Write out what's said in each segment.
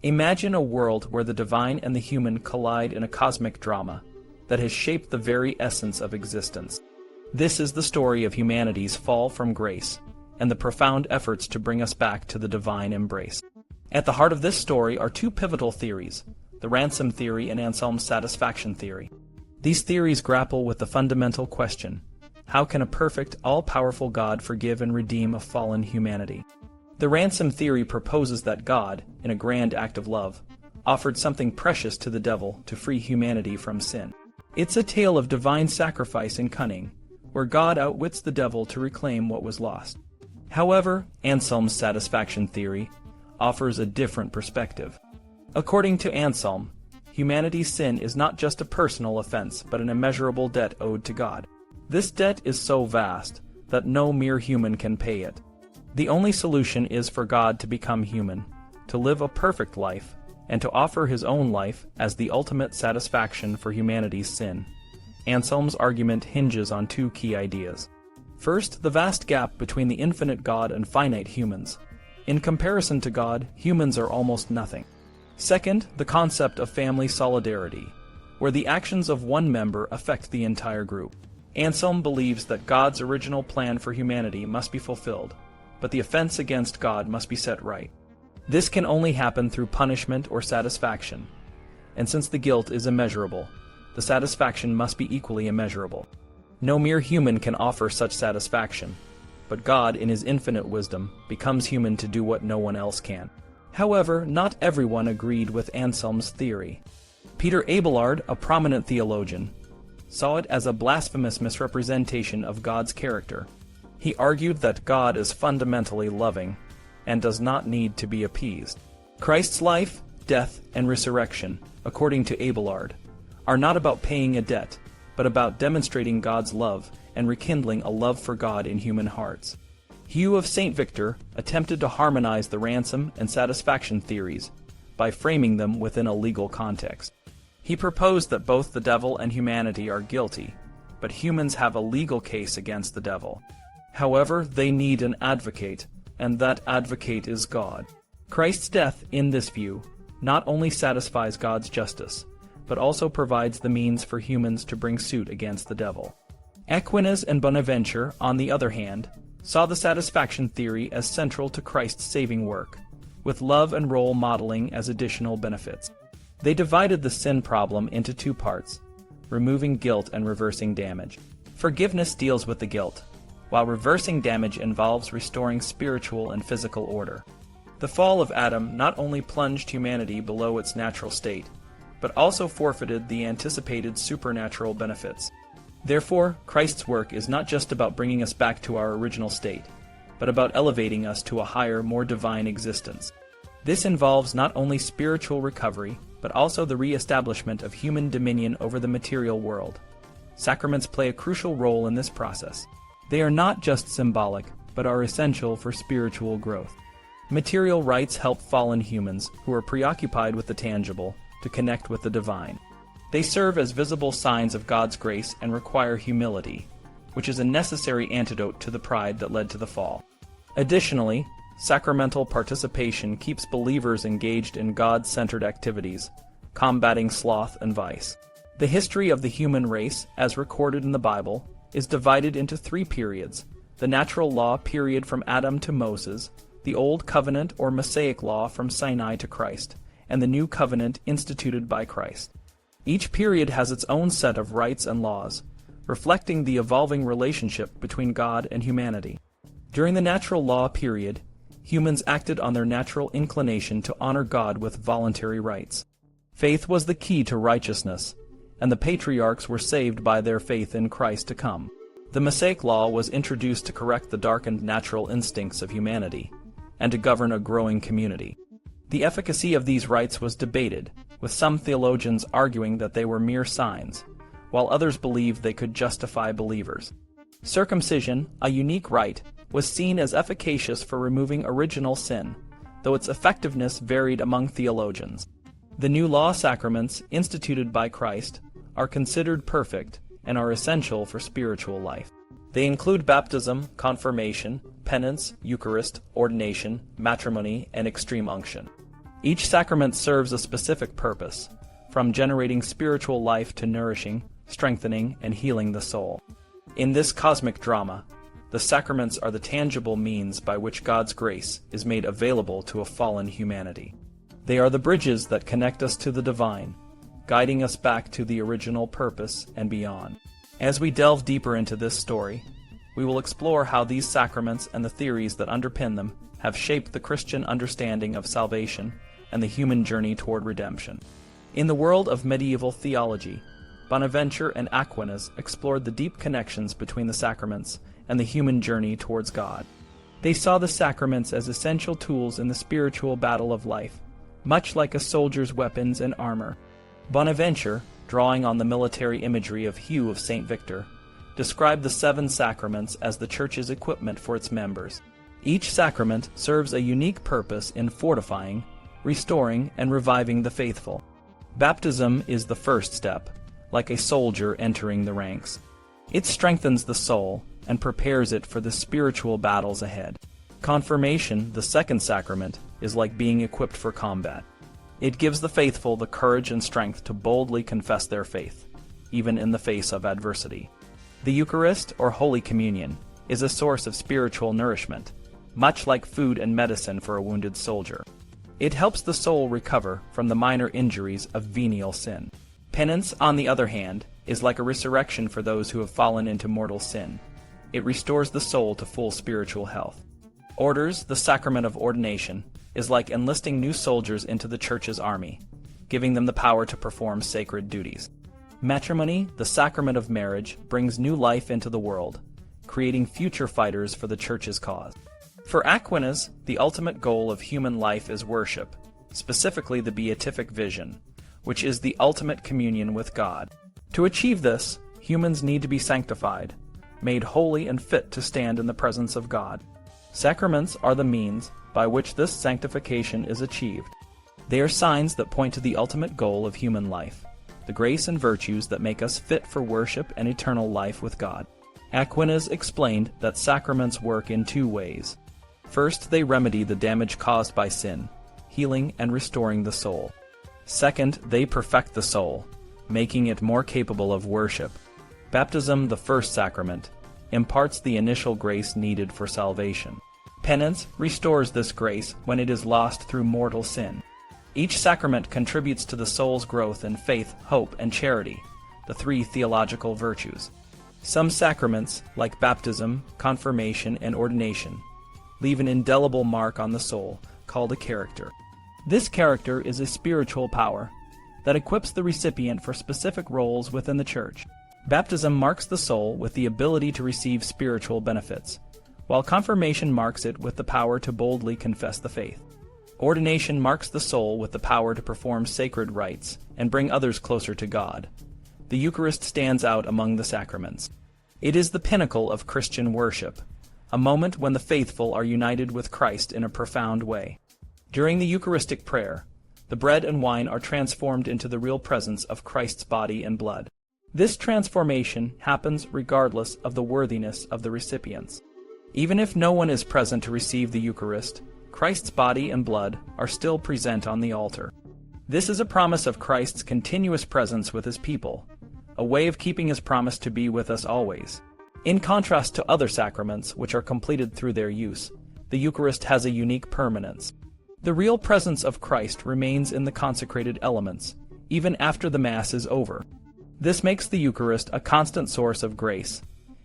Imagine a world where the divine and the human collide in a cosmic drama that has shaped the very essence of existence. This is the story of humanity's fall from grace and the profound efforts to bring us back to the divine embrace. At the heart of this story are two pivotal theories, the Ransom Theory and Anselm's satisfaction theory. These theories grapple with the fundamental question: how can a perfect, all-powerful God forgive and redeem a fallen humanity? The Ransom Theory proposes that God, in a grand act of love, offered something precious to the devil to free humanity from sin. It's a tale of divine sacrifice and cunning, where God outwits the devil to reclaim what was lost. However, Anselm's satisfaction theory offers a different perspective. According to Anselm, humanity's sin is not just a personal offense, but an immeasurable debt owed to God. This debt is so vast that no mere human can pay it. The only solution is for God to become human, to live a perfect life, and to offer his own life as the ultimate satisfaction for humanity's sin. Anselm's argument hinges on two key ideas. First, the vast gap between the infinite God and finite humans. In comparison to God, humans are almost nothing. Second, the concept of family solidarity, where the actions of one member affect the entire group. Anselm believes that God's original plan for humanity must be fulfilled, but the offense against God must be set right. This can only happen through punishment or satisfaction, and since the guilt is immeasurable, the satisfaction must be equally immeasurable. No mere human can offer such satisfaction, but God, in his infinite wisdom, becomes human to do what no one else can. However, not everyone agreed with Anselm's theory. Peter Abelard, a prominent theologian, saw it as a blasphemous misrepresentation of God's character. He argued that God is fundamentally loving and does not need to be appeased. Christ's life, death, and resurrection, according to Abelard, are not about paying a debt, but about demonstrating God's love and rekindling a love for God in human hearts. Hugh of St. Victor attempted to harmonize the ransom and satisfaction theories by framing them within a legal context. He proposed that both the devil and humanity are guilty, but humans have a legal case against the devil. However, they need an advocate, and that advocate is God. Christ's death, in this view, not only satisfies God's justice, but also provides the means for humans to bring suit against the devil. Aquinas and Bonaventure, on the other hand, saw the satisfaction theory as central to Christ's saving work, with love and role modeling as additional benefits. They divided the sin problem into two parts, removing guilt and reversing damage. Forgiveness deals with the guilt, while reversing damage involves restoring spiritual and physical order. The fall of Adam not only plunged humanity below its natural state, but also forfeited the anticipated supernatural benefits. Therefore, Christ's work is not just about bringing us back to our original state, but about elevating us to a higher, more divine existence. This involves not only spiritual recovery, but also the re-establishment of human dominion over the material world. Sacraments play a crucial role in this process. They are not just symbolic, but are essential for spiritual growth. Material rites help fallen humans, who are preoccupied with the tangible, to connect with the divine. They serve as visible signs of God's grace and require humility, which is a necessary antidote to the pride that led to the fall. Additionally, sacramental participation keeps believers engaged in God-centered activities, combating sloth and vice. The history of the human race, as recorded in the Bible, is divided into three periods: the natural law period from Adam to Moses, the Old Covenant or Mosaic law from Sinai to Christ, and the New Covenant instituted by Christ. Each period has its own set of rites and laws, reflecting the evolving relationship between God and humanity. During the natural law period, humans acted on their natural inclination to honor God with voluntary rites. Faith was the key to righteousness, and the patriarchs were saved by their faith in Christ to come. The Mosaic law was introduced to correct the darkened natural instincts of humanity, and to govern a growing community. The efficacy of these rites was debated, with some theologians arguing that they were mere signs, while others believed they could justify believers. Circumcision, a unique rite, was seen as efficacious for removing original sin, though its effectiveness varied among theologians. The new law sacraments, instituted by Christ, are considered perfect and are essential for spiritual life. They include baptism, confirmation, penance, Eucharist, ordination, matrimony, and extreme unction. Each sacrament serves a specific purpose, from generating spiritual life to nourishing, strengthening, and healing the soul. In this cosmic drama, the sacraments are the tangible means by which God's grace is made available to a fallen humanity. They are the bridges that connect us to the divine, guiding us back to the original purpose and beyond. As we delve deeper into this story, we will explore how these sacraments and the theories that underpin them have shaped the Christian understanding of salvation and the human journey toward redemption. In the world of medieval theology, Bonaventure and Aquinas explored the deep connections between the sacraments and the human journey towards God. They saw the sacraments as essential tools in the spiritual battle of life, much like a soldier's weapons and armor. Bonaventure, drawing on the military imagery of Hugh of St. Victor, described the 7 sacraments as the Church's equipment for its members. Each sacrament serves a unique purpose in fortifying, restoring, and reviving the faithful. Baptism is the first step, like a soldier entering the ranks. It strengthens the soul and prepares it for the spiritual battles ahead. Confirmation, the second sacrament, is like being equipped for combat. It gives the faithful the courage and strength to boldly confess their faith, even in the face of adversity. The Eucharist, or Holy Communion, is a source of spiritual nourishment, much like food and medicine for a wounded soldier. It helps the soul recover from the minor injuries of venial sin. Penance, on the other hand, is like a resurrection for those who have fallen into mortal sin. It restores the soul to full spiritual health. Orders, the sacrament of ordination, is like enlisting new soldiers into the Church's army, giving them the power to perform sacred duties. Matrimony, the sacrament of marriage, brings new life into the world, creating future fighters for the Church's cause. For Aquinas, the ultimate goal of human life is worship, specifically the beatific vision, which is the ultimate communion with God. To achieve this, humans need to be sanctified, made holy and fit to stand in the presence of God. Sacraments are the means by which this sanctification is achieved. They are signs that point to the ultimate goal of human life, the grace and virtues that make us fit for worship and eternal life with God. Aquinas explained that sacraments work in 2 ways. First, they remedy the damage caused by sin, healing and restoring the soul. Second, they perfect the soul, making it more capable of worship. Baptism, the first sacrament, imparts the initial grace needed for salvation. Penance restores this grace when it is lost through mortal sin. Each sacrament contributes to the soul's growth in faith, hope, and charity, the 3 theological virtues. Some sacraments, like baptism, confirmation, and ordination, leave an indelible mark on the soul, called a character. This character is a spiritual power that equips the recipient for specific roles within the Church. Baptism marks the soul with the ability to receive spiritual benefits, while confirmation marks it with the power to boldly confess the faith. Ordination marks the soul with the power to perform sacred rites and bring others closer to God. The Eucharist stands out among the sacraments. It is the pinnacle of Christian worship, a moment when the faithful are united with Christ in a profound way. During the Eucharistic prayer, the bread and wine are transformed into the real presence of Christ's body and blood. This transformation happens regardless of the worthiness of the recipients. Even if no one is present to receive the Eucharist, Christ's body and blood are still present on the altar. This is a promise of Christ's continuous presence with his people, a way of keeping his promise to be with us always. In contrast to other sacraments, which are completed through their use, the Eucharist has a unique permanence. The real presence of Christ remains in the consecrated elements, even after the Mass is over. This makes the Eucharist a constant source of grace,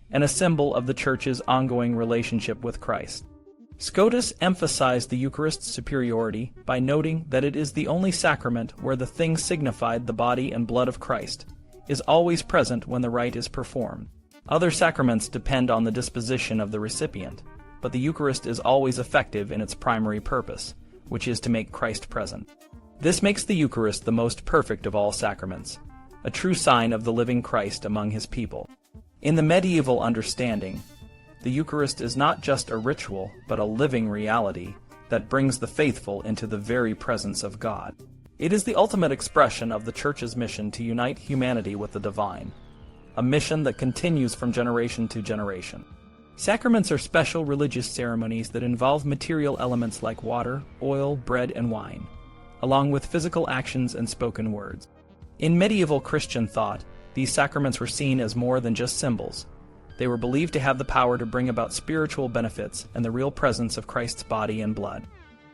and a symbol of the Church's ongoing relationship with Christ. Scotus emphasized the Eucharist's superiority by noting that it is the only sacrament where the thing signified, the body and blood of Christ, is always present when the rite is performed. Other sacraments depend on the disposition of the recipient, but the Eucharist is always effective in its primary purpose, which is to make Christ present. This makes the Eucharist the most perfect of all sacraments, a true sign of the living Christ among his people. In the medieval understanding, the Eucharist is not just a ritual, but a living reality that brings the faithful into the very presence of God. It is the ultimate expression of the Church's mission to unite humanity with the divine, a mission that continues from generation to generation. Sacraments are special religious ceremonies that involve material elements like water, oil, bread, and wine, along with physical actions and spoken words. In medieval Christian thought, these sacraments were seen as more than just symbols. They were believed to have the power to bring about spiritual benefits and the real presence of Christ's body and blood.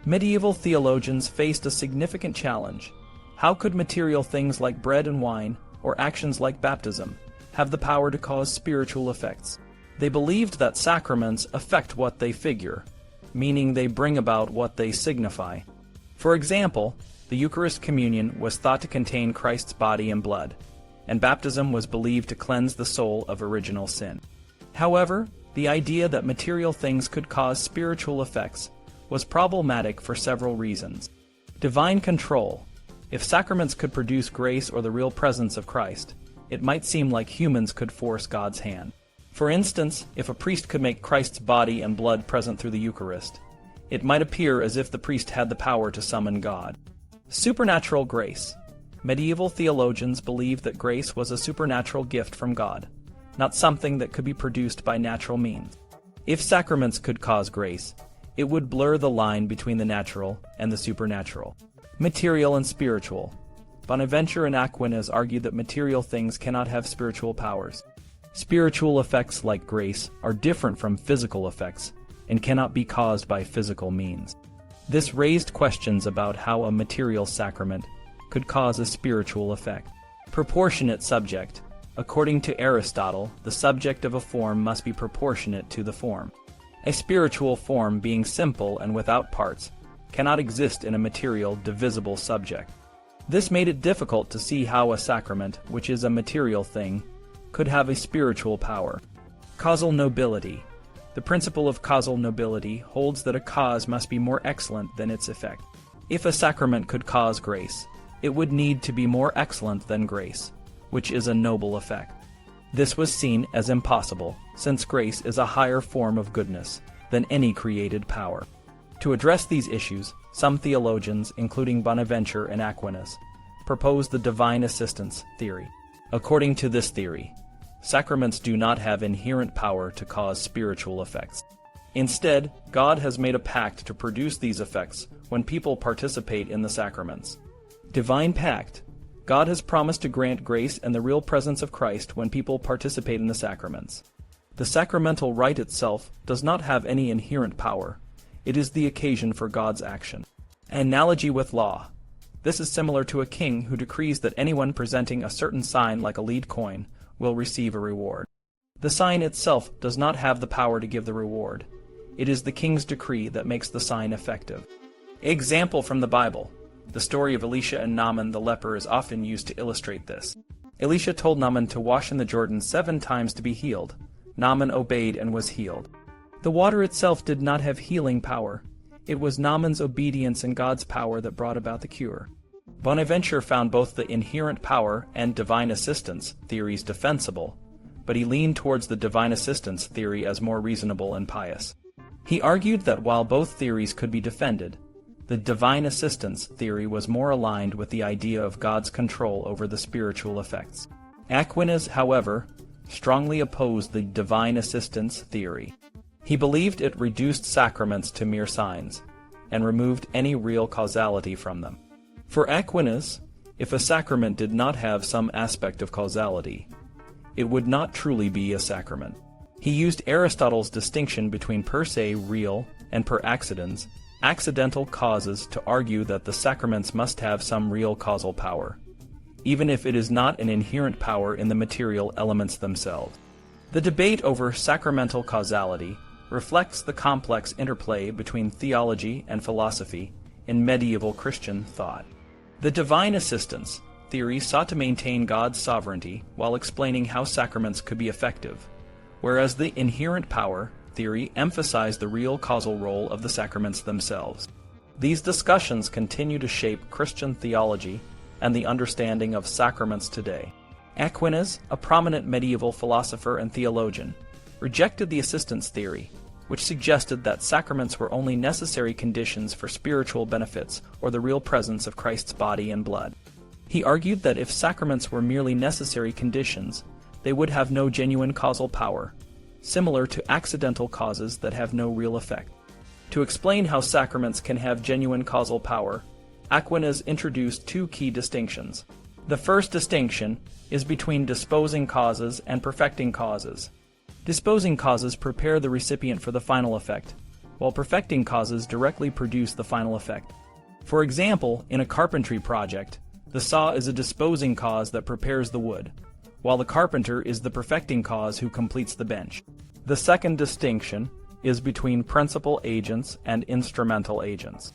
Medieval theologians faced a significant challenge. How could material things like bread and wine, or actions like baptism, have the power to cause spiritual effects? They believed that sacraments affect what they figure, meaning they bring about what they signify. For example, the Eucharist communion was thought to contain Christ's body and blood, and baptism was believed to cleanse the soul of original sin. However, the idea that material things could cause spiritual effects was problematic for several reasons. Divine control. If sacraments could produce grace or the real presence of Christ, it might seem like humans could force God's hand. For instance, if a priest could make Christ's body and blood present through the Eucharist, it might appear as if the priest had the power to summon God. Supernatural grace. Medieval theologians believed that grace was a supernatural gift from God, not something that could be produced by natural means. If sacraments could cause grace, it would blur the line between the natural and the supernatural. Material and spiritual. Bonaventure and Aquinas argued that material things cannot have spiritual powers. Spiritual effects like grace are different from physical effects and cannot be caused by physical means. This raised questions about how a material sacrament could cause a spiritual effect. Proportionate subject. According to Aristotle, the subject of a form must be proportionate to the form. A spiritual form, being simple and without parts, cannot exist in a material, divisible subject. This made it difficult to see how a sacrament, which is a material thing, could have a spiritual power. Causal nobility. The principle of causal nobility holds that a cause must be more excellent than its effect. If a sacrament could cause grace, it would need to be more excellent than grace, which is a noble effect. This was seen as impossible, since grace is a higher form of goodness than any created power. To address these issues, some theologians, including Bonaventure and Aquinas, proposed the divine assistance theory. According to this theory, sacraments do not have inherent power to cause spiritual effects. Instead, God has made a pact to produce these effects when people participate in the sacraments. Divine pact. God has promised to grant grace and the real presence of Christ when people participate in the sacraments. The sacramental rite itself does not have any inherent power. It is the occasion for God's action. Analogy with law. This is similar to a king who decrees that anyone presenting a certain sign like a lead coin will receive a reward. The sign itself does not have the power to give the reward. It is the king's decree that makes the sign effective. Example from the Bible. The story of Elisha and Naaman the leper is often used to illustrate this. Elisha told Naaman to wash in the Jordan 7 times to be healed. Naaman obeyed and was healed. The water itself did not have healing power. It was Naaman's obedience and God's power that brought about the cure. Bonaventure found both the inherent power and divine assistance theories defensible, but he leaned towards the divine assistance theory as more reasonable and pious. He argued that while both theories could be defended, the divine assistance theory was more aligned with the idea of God's control over the spiritual effects. Aquinas, however, strongly opposed the divine assistance theory. He believed it reduced sacraments to mere signs, and removed any real causality from them. For Aquinas, if a sacrament did not have some aspect of causality, it would not truly be a sacrament. He used Aristotle's distinction between per se real and per accidens, accidental causes, to argue that the sacraments must have some real causal power, even if it is not an inherent power in the material elements themselves. The debate over sacramental causality reflects the complex interplay between theology and philosophy in medieval Christian thought. The divine assistance theory sought to maintain God's sovereignty while explaining how sacraments could be effective, whereas the inherent power theory emphasized the real causal role of the sacraments themselves. These discussions continue to shape Christian theology and the understanding of sacraments today. Aquinas, a prominent medieval philosopher and theologian, rejected the assistance theory, which suggested that sacraments were only necessary conditions for spiritual benefits or the real presence of Christ's body and blood. He argued that if sacraments were merely necessary conditions, they would have no genuine causal power, similar to accidental causes that have no real effect. To explain how sacraments can have genuine causal power, Aquinas introduced two key distinctions. The first distinction is between disposing causes and perfecting causes. Disposing causes prepare the recipient for the final effect, while perfecting causes directly produce the final effect. For example, in a carpentry project, the saw is a disposing cause that prepares the wood, while the carpenter is the perfecting cause who completes the bench. The second distinction is between principal agents and instrumental agents.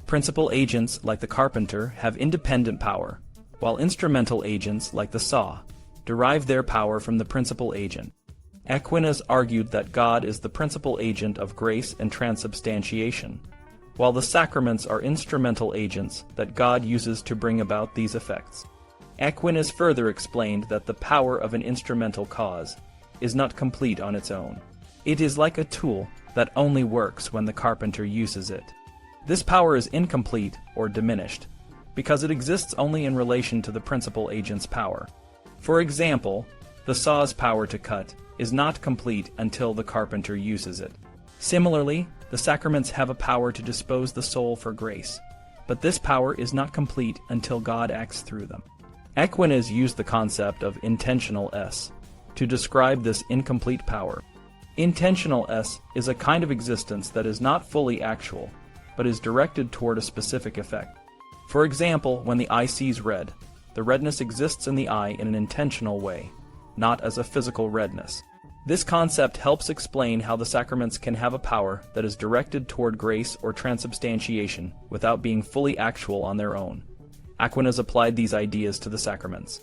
Principal agents, like the carpenter, have independent power, while instrumental agents, like the saw, derive their power from the principal agent. Aquinas argued that God is the principal agent of grace and transubstantiation, while the sacraments are instrumental agents that God uses to bring about these effects. Aquinas further explained that the power of an instrumental cause is not complete on its own. It is like a tool that only works when the carpenter uses it. This power is incomplete or diminished, because it exists only in relation to the principal agent's power. For example, the saw's power to cut is not complete until the carpenter uses it. Similarly, the sacraments have a power to dispose the soul for grace, but this power is not complete until God acts through them. Aquinas used the concept of intentional esse to describe this incomplete power. Intentional esse is a kind of existence that is not fully actual, but is directed toward a specific effect. For example, when the eye sees red, the redness exists in the eye in an intentional way, not as a physical redness. This concept helps explain how the sacraments can have a power that is directed toward grace or transubstantiation without being fully actual on their own. Aquinas applied these ideas to the sacraments.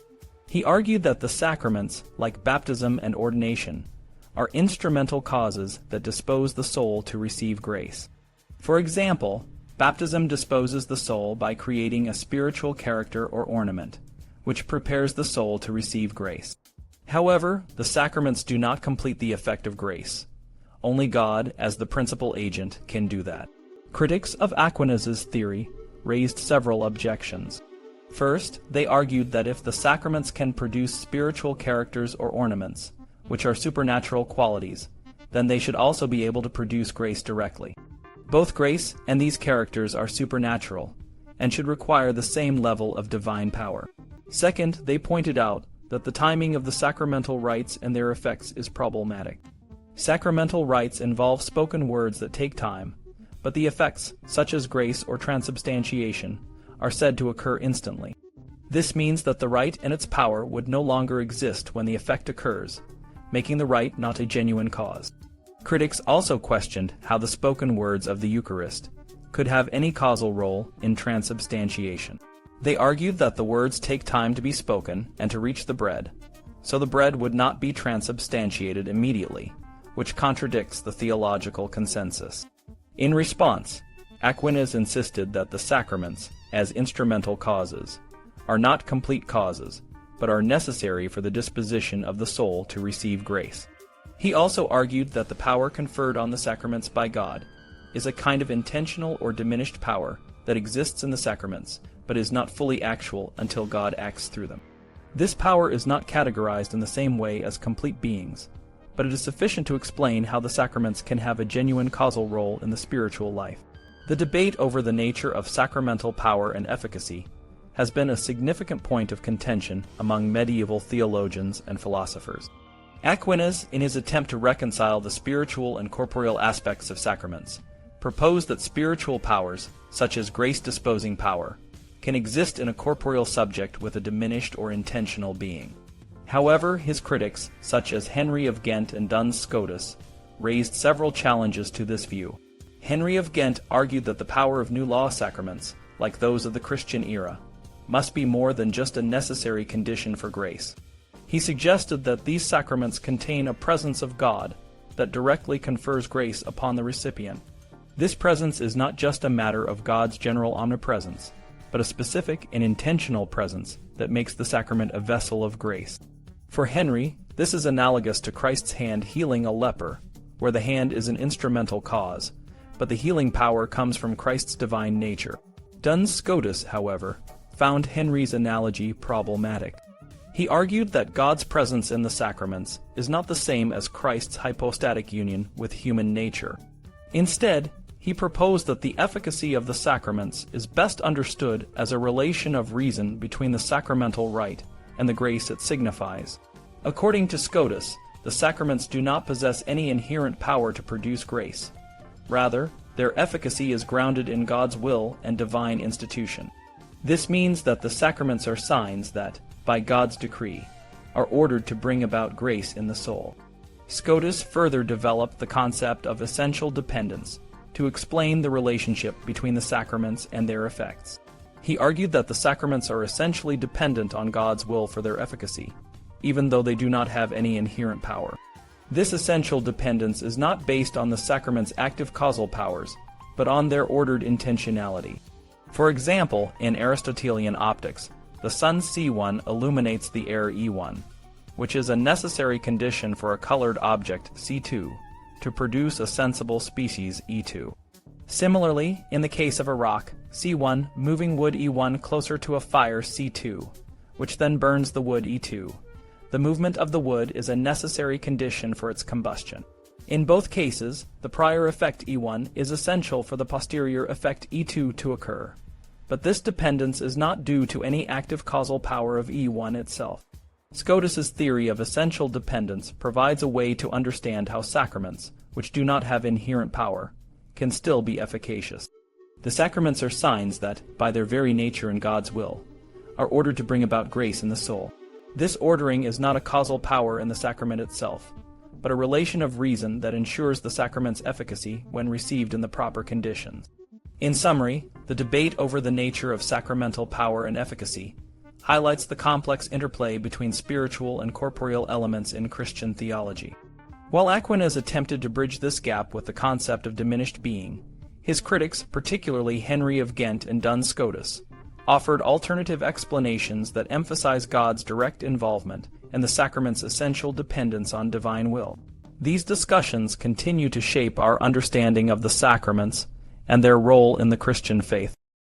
He argued that the sacraments, like baptism and ordination, are instrumental causes that dispose the soul to receive grace. For example, baptism disposes the soul by creating a spiritual character or ornament, which prepares the soul to receive grace. However, the sacraments do not complete the effect of grace. Only God, as the principal agent, can do that. Critics of Aquinas' theory raised several objections. First, they argued that if the sacraments can produce spiritual characters or ornaments, which are supernatural qualities, then they should also be able to produce grace directly. Both grace and these characters are supernatural, and should require the same level of divine power. Second, they pointed out that the timing of the sacramental rites and their effects is problematic. Sacramental rites involve spoken words that take time, but the effects, such as grace or transubstantiation, are said to occur instantly. This means that the rite and its power would no longer exist when the effect occurs, making the rite not a genuine cause. Critics also questioned how the spoken words of the Eucharist could have any causal role in transubstantiation. They argued that the words take time to be spoken and to reach the bread, so the bread would not be transubstantiated immediately, which contradicts the theological consensus. In response, Aquinas insisted that the sacraments, as instrumental causes, are not complete causes, but are necessary for the disposition of the soul to receive grace. He also argued that the power conferred on the sacraments by God is a kind of intentional or diminished power that exists in the sacraments, but is not fully actual until God acts through them. This power is not categorized in the same way as complete beings, but it is sufficient to explain how the sacraments can have a genuine causal role in the spiritual life. The debate over the nature of sacramental power and efficacy has been a significant point of contention among medieval theologians and philosophers. Aquinas, in his attempt to reconcile the spiritual and corporeal aspects of sacraments, proposed that spiritual powers, such as grace-disposing power, can exist in a corporeal subject with a diminished or intentional being. However, his critics, such as Henry of Ghent and Duns Scotus, raised several challenges to this view. Henry of Ghent argued that the power of new law sacraments, like those of the Christian era, must be more than just a necessary condition for grace. He suggested that these sacraments contain a presence of God that directly confers grace upon the recipient. This presence is not just a matter of God's general omnipresence, but a specific and intentional presence that makes the sacrament a vessel of grace. For Henry, this is analogous to Christ's hand healing a leper, where the hand is an instrumental cause, but the healing power comes from Christ's divine nature. Duns Scotus, however, found Henry's analogy problematic. He argued that God's presence in the sacraments is not the same as Christ's hypostatic union with human nature. Instead, He proposed that the efficacy of the sacraments is best understood as a relation of reason between the sacramental rite and the grace it signifies. According to Scotus, the sacraments do not possess any inherent power to produce grace. Rather, their efficacy is grounded in God's will and divine institution. This means that the sacraments are signs that, by God's decree, are ordered to bring about grace in the soul. Scotus further developed the concept of essential dependence to explain the relationship between the sacraments and their effects. He argued that the sacraments are essentially dependent on God's will for their efficacy, even though they do not have any inherent power. This essential dependence is not based on the sacrament's active causal powers, but on their ordered intentionality. For example, in Aristotelian optics, the sun C1 illuminates the air E1, which is a necessary condition for a colored object C2 to produce a sensible species E2. Similarly, in the case of a rock, C1 moving wood E1 closer to a fire C2, which then burns the wood E2. The movement of the wood is a necessary condition for its combustion. In both cases, the prior effect E1 is essential for the posterior effect E2 to occur. But this dependence is not due to any active causal power of E1 itself. Scotus's theory of essential dependence provides a way to understand how sacraments, which do not have inherent power, can still be efficacious. The sacraments are signs that, by their very nature and God's will, are ordered to bring about grace in the soul. This ordering is not a causal power in the sacrament itself, but a relation of reason that ensures the sacrament's efficacy when received in the proper conditions. In summary, the debate over the nature of sacramental power and efficacy highlights the complex interplay between spiritual and corporeal elements in Christian theology. While Aquinas attempted to bridge this gap with the concept of diminished being, his critics, particularly Henry of Ghent and Duns Scotus, offered alternative explanations that emphasize God's direct involvement and the sacrament's essential dependence on divine will. These discussions continue to shape our understanding of the sacraments and their role in the Christian faith.